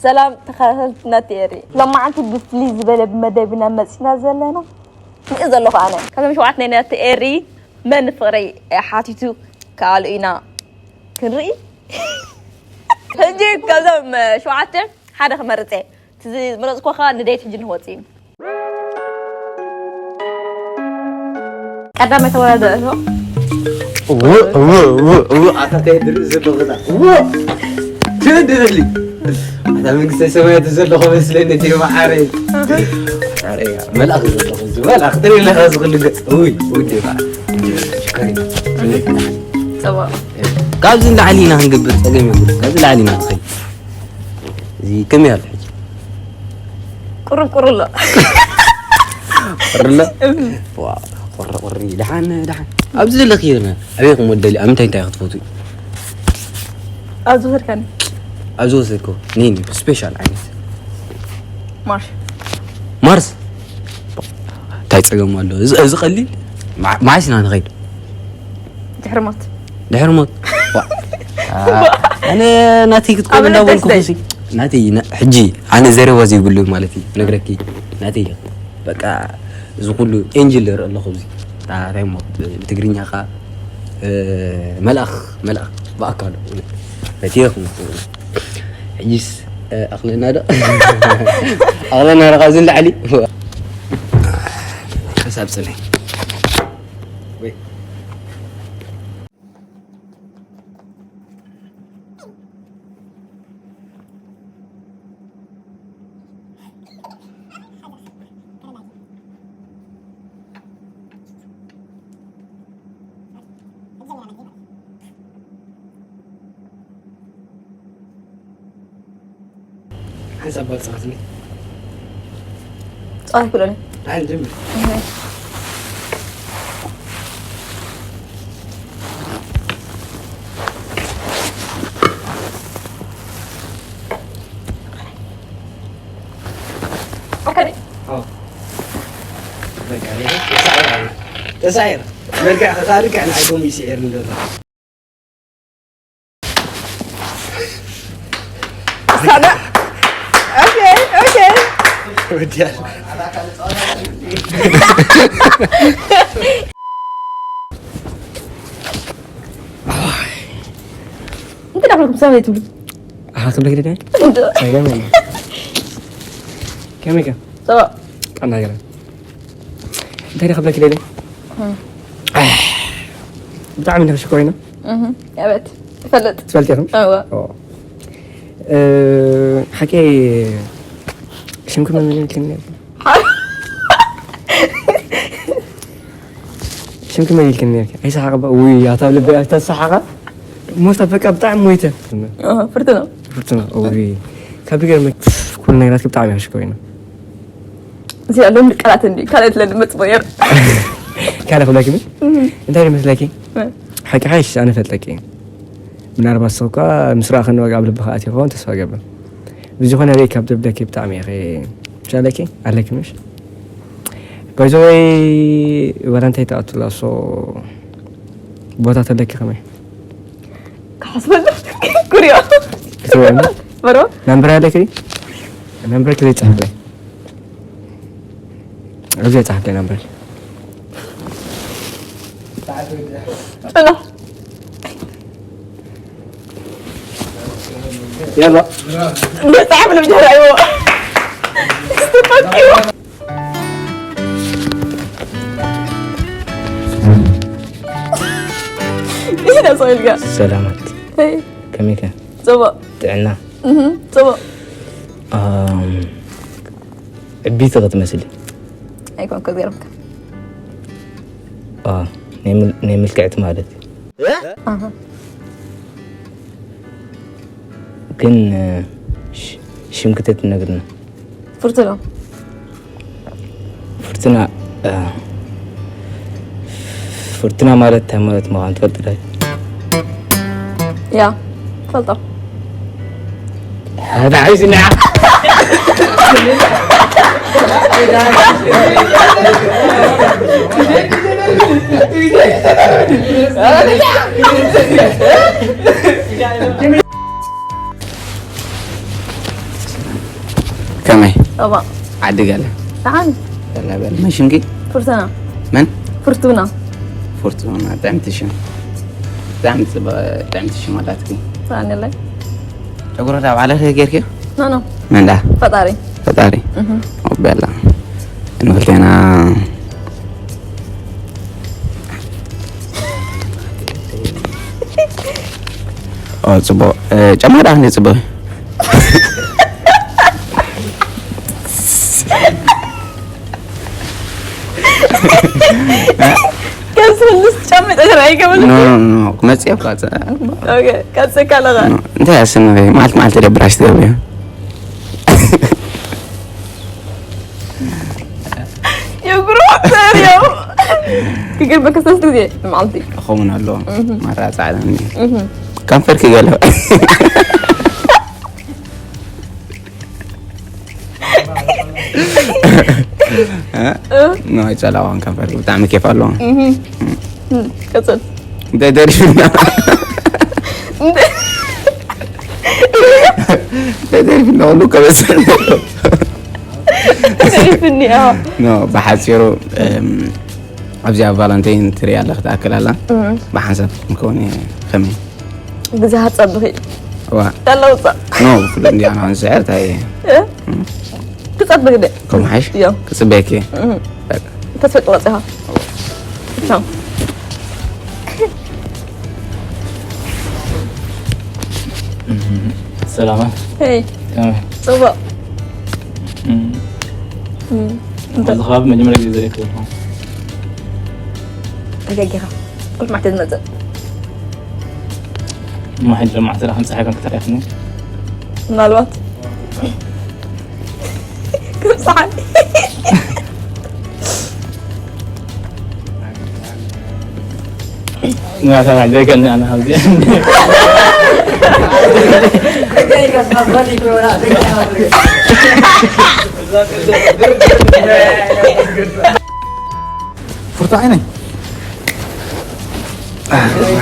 سلام تخيلتنا تيري لما عندي بفليز بلا بمدابنا مسنا زلنا إذا لو أنا كذا مش وعدنا نتيري من فري حاتيتو قالوا إنا كنري هنجي كذا شو عتر هذا مرتين تزي مرات كوخا نديت جن هوتين كذا ما تولد شو أعتقد درس اللغة شو درلي أنا من سويت درس اللغة بس لأن تيجي معاري ملأ ملأ تري له أصغر لقى ودي بقى شكرا سوا قابل علينا هنقبل سلام يقول قابل علينا أخي زي كم يا الحج كورلا كورلا واو وري دحان أبزل الأخيرنا أبيكم ودلي أمتى أنت يخطفوتي أزوهر كان أزوزكو نيني سبيشال عيني مارس تايتسقم والله إذا قليل ما عايزين أنا غير دحرمت أنا ناتي تقول لنا بالكوفي ناتي حجي أنا زري وزي يقول له مالتي نقرأكي ناتي بقى إذا كله إنجيلر الله خبزي تعرف ما بتقريني أخا ملأخ بأكل فتيهم حجيس أخلنا هذا أخلنا رقازين لعلي حساب سنة وي حسب بالصوتي سؤال كلوني تعال جنبي اوكي تسعير نرجع خارج عن عقوم يسعر لنا سنة اوكي وديال انت دخلكم سويتوا هاخذ لك ده كم سوا انا يلا انت اللي خبلك ليه بتعمل نفس كوينه يا بيت فلتهم ايوه حكي شو كمان من الكلمة شو كمان الكلمة أي سحقة بقى ويا طب لبي تسحقة مو سبك أبتاع مويته فرتنا وي كبير مك كل نيرات كبتاع مش كوينه زي اللون كانت عندي كانت لنا متغير كان خلاكي انت اللي مثلكي حكي عايش أنا فتلكي من 4 سوقا مسراخ إنه قبل بخاتي فون تسوى قبل بزخنا ريك أبدأ بدك بتعمي أخي شو عليكي عليك مش بيزوي ورانتي تأطلع صو بوتات لك خمي حسب كوريا سوي برو نمبر عليك نمبر كذي تحب لي رجع تحب لي نمبر أنا يلا تعمل بجهر أيوة إيش ده صاير قا سلامات كميكا سوا تعنا سوا بيت غط مسلي أيكون كذيرك نعمل كعت مالتي كن شمكتت نقدنا فرتنا مالتها مالت ما عند تفضل يا تفضل هذا عايز نعم كمي طبعا عدي قال تعال لا بل ماشي نجي فرتنا من فرتونا دعمتش مالاتك ثاني لك أقول له على خير كيرك نو من ده فطاري وبلا إنه قلت أنا صبوا جماعة عندي صبوا كان سلست شمت أجري كمان نو ما تسيب قاعد أوكي كان سكالة أنت يا سنة ما تدبرش تبيه سيريو في قلبك أساس دي معلتي أخونا اللون مرة سعدني كم فرق قاله نو يتسألون كم فرق بتعمل كيف اللون كسر ده داري فينا ده داري فينا أقول لك بس فيني نو بحسيرو أبزي فالنتين تري على تأكل على بحسب مكوني خمي بزهات صبغي وا يلا وصل نو فلان أنا عن سعرت هاي تصبغ ده كم حش يلا كسبيكي تصفق وصيها شو سلامة هي تمام صبا الخاب من جملة زي كده دقيقة قلت ما احتاج نزل ما حد لما اعترف 5 حاجة كتر ياخذني من الوقت كم صحن ما سمع ذيك أنا هذي فرط عيني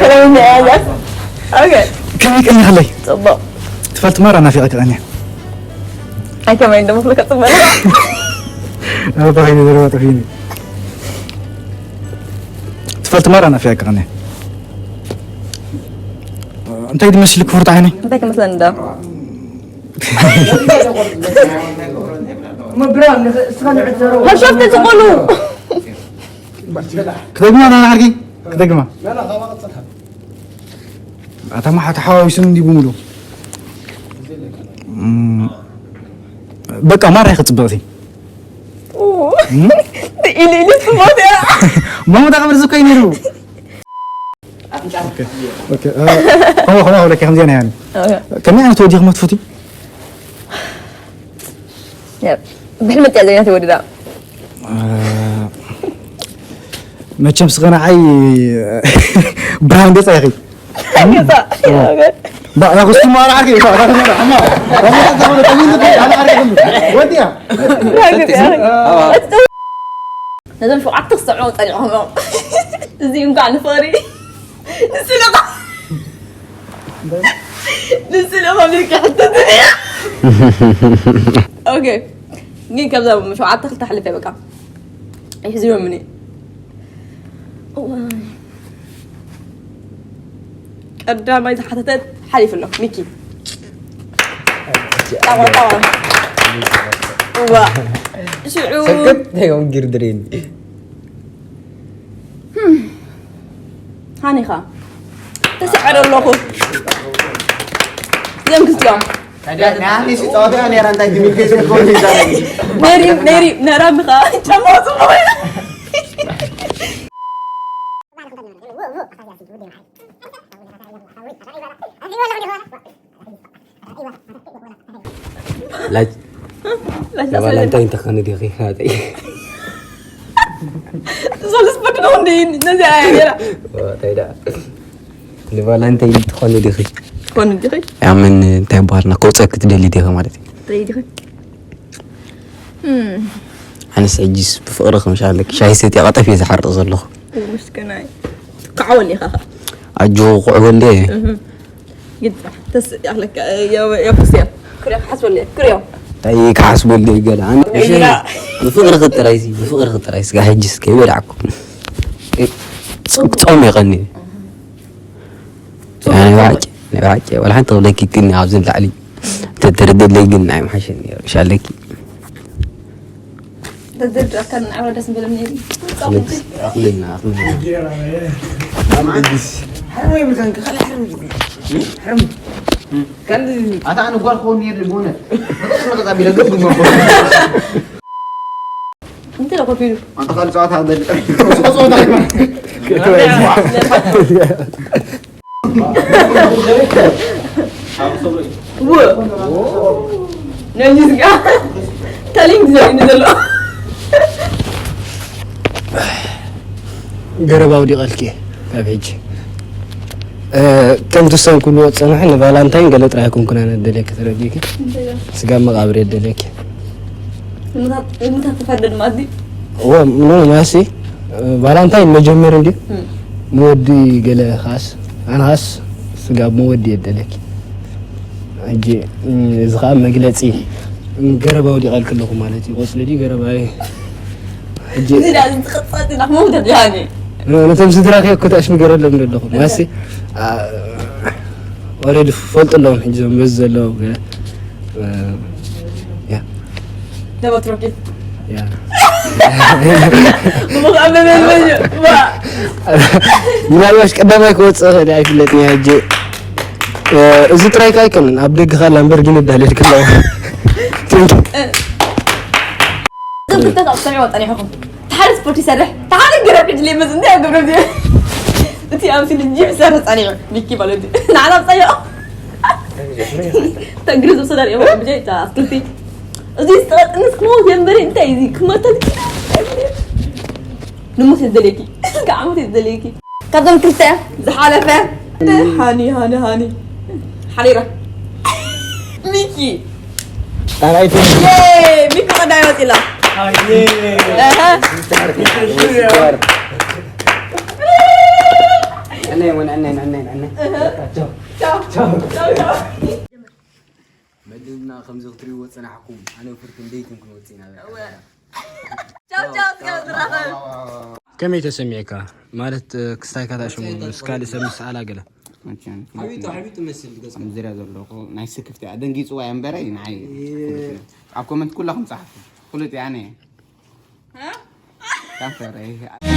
كلام هذا اوكي كم كلمة خلي تفضل تفلت مرة أنا في أكل أنا اي كمان ده مفلك اطمن أنا بغيني دلوقتي فيني تفلت مرة أنا في أكل أنا أنت يدي ماشي لك فرط عيني هذاك مثلا ده هل شفت تقولوا كده جماعة أنا عارفين كده جماعة أتما حتحاول يسون دي بمولو بقى مرة ياخد صبغتي إلي لسه ما ما هو ده قبل زكاين يرو اوكي هو لك خمسين يعني كم يعني تودي ما تفوتي يا بحلمت يا زينتي ودي ده ما تشمس غنا عي براند يا اخي بقى يا غصتي ما راح اجي وديها لازم شو عطك صعود طلعهم زين قاعد نفاري نسلقة ليك حتى الدنيا اوكي جين كذا مش عطك تحلف يا بقى يحزنون مني قدام ما يتحدث حليف له ميكي طبعا شعور سكت يوم قردرين هاني خا تسعر الله يوم كسلام نعني ستوابي أنا رانتاي دمي كيس كوني زاني نيري نرام خا جمع صباح لا لا ولا أنت خاني دي غير هذا صلص بدون دين نزع يا تيدا ولا أنت خاني دي غير كون دي يا من أنت بارنا كوتك تدلي دي غير مالتي دي أنا سأجلس بفقرك مش عارف شاي سيتي قطع في زحر أظله مش كناي كعوني خا أجو قعول ليه جد تس لك يا فسيا كريم حسب لي كريم أي كحسب اللي قال أنا بفقر خطر عايزي بفقر خطر عايز قاعد يجلس كيف يلعبكم صوم يغني أنا بعجي ولا حتى ولا كي كني عاوزين تعلي تتردد لي قلنا عم حشني إيش عليك تدرج كان عمره رسم بالمنيري أخلينا حرمي مكانك خلي حرمي كان أنا أقول خوني يرمونه بس ما قبل قبل ما انت لو كنت أنت خلي صوت هذا نجيز قاعد تالين زين دلو قرب أودي قلكي أبيج كم تسوي كل وقت أنا حنا فالنتين قالت رايكم كنا ندلك ترى ديك سقام مقابر يدلك متى تفضل مادي هو منو ماشي فالنتين مجمر عندي مودي قال خاص أنا خاص سقام مودي يدلك أجي زخام مقلتي قرب أودي قال كلكم مالتي غسل دي قرب هاي أجي زين لازم تخطط إنك مو يعني أنا تمسك دراك كنت أشمي قرب لهم لهم ماشي أريد فلت لهم حجزهم بزل لهم يا لا بتركي يا مو عم نعمل ما باش قدام يكون صغير هاي فلتني هجي إذا ترايك أيكن أبدك خال لامبرجيني الدهليل كله قبل تطلع سمع وطني حكم تعال سبورتي سرح تعال قرب رجلي مزني قبل دي انت امسي نجيب سرح ثاني بيكي بالودي نعم صيو تنجرز صدر يا ابو بجيت اكلتي ازي استغرت انك مو جنبري انت ايزيك ما تدك نموت الدليكي قعمت الدليكي قدم كلته زحالفه هاني حريره ميكي أنا عايز ياي ميكي قد عيوتي لا مدلنا خمسة وتري وصنا حكوم أنا وفرت بيتي ممكن وصينا كم يتسميك مالت كستاي كذا شو سكالي سمس على قله حبيبته مثل قصة مزرعة زلوا ناي سكفتي عدن جيت ويا مبري ناي عقومت كلهم صح قلت يعني ها كم فرق